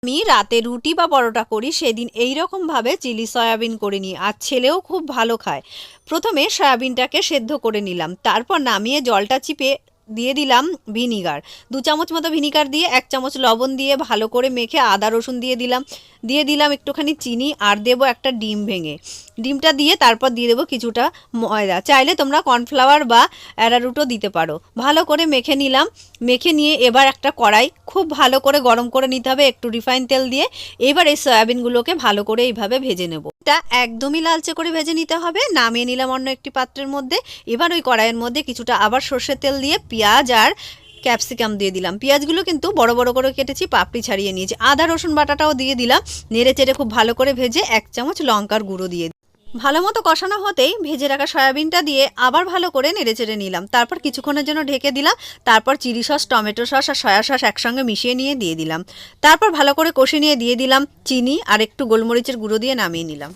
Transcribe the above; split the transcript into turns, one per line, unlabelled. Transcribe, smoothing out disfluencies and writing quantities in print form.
আমি রাতে রুটি বা পরোটা করি সেদিন এই রকমভাবে চিলি সয়াবিন করে নিই, আর ছেলেও খুব ভালো খায়। প্রথমে সয়াবিনটাকে সেদ্ধ করে নিলাম, তারপর নামিয়ে জলটা চিপে দিয়ে দিলাম ভিনিগার, 2 চামচ মতো ভিনিগার দিয়ে 1 চামচ লবণ দিয়ে ভালো করে মেখে আদা রসুন দিয়ে দিলাম একটুখানি চিনি, আর দেবো একটা ডিম ভেঙে। ডিমটা দিয়ে তারপর দিয়ে দেবো কিছুটা ময়দা, চাইলে তোমরা কর্নফ্লাওয়ার বা অ্যারারুটও দিতে পারো। ভালো করে মেখে নিলাম। মেখে নিয়ে এবার একটা কড়াই খুব ভালো করে গরম করে নিতে হবে একটু রিফাইন তেল দিয়ে। এবার এই সয়াবিনগুলোকে ভালো করে এইভাবে ভেজে নেব। এটা একদমই লালচে করে ভেজে নিতে হবে। নামিয়ে নিলাম অন্য একটি পাত্রের মধ্যে। এবার ওই কড়াইয়ের মধ্যে কিছুটা আবার সর্ষের তেল দিয়ে পেঁয়াজ আর ক্যাপসিকাম দিয়ে দিলাম। পেঁয়াজগুলো কিন্তু বড় বড় করে কেটেছি, পাপড়ি ছাড়িয়ে নিয়েছি। আদা রসুন বাটাটাও দিয়ে দিলাম। নেড়ে চেড়ে খুব ভালো করে ভেজে 1 চামচ লঙ্কার গুঁড়ো দিয়ে ভালো মতো কষানো হতেই ভেজে রাখা সয়াবিনটা দিয়ে আবার ভালো করে নেড়েচেড়ে নিলাম। তারপর কিছুক্ষণের জন্য ঢেকে দিলাম। তারপর চিলি সস, টমেটো সস আর সয়া সস একসঙ্গে মিশিয়ে নিয়ে দিয়ে দিলাম। তারপর ভালো করে কষে নিয়ে দিয়ে দিলাম চিনি আর একটু গোলমরিচের গুঁড়ো দিয়ে নামিয়ে নিলাম।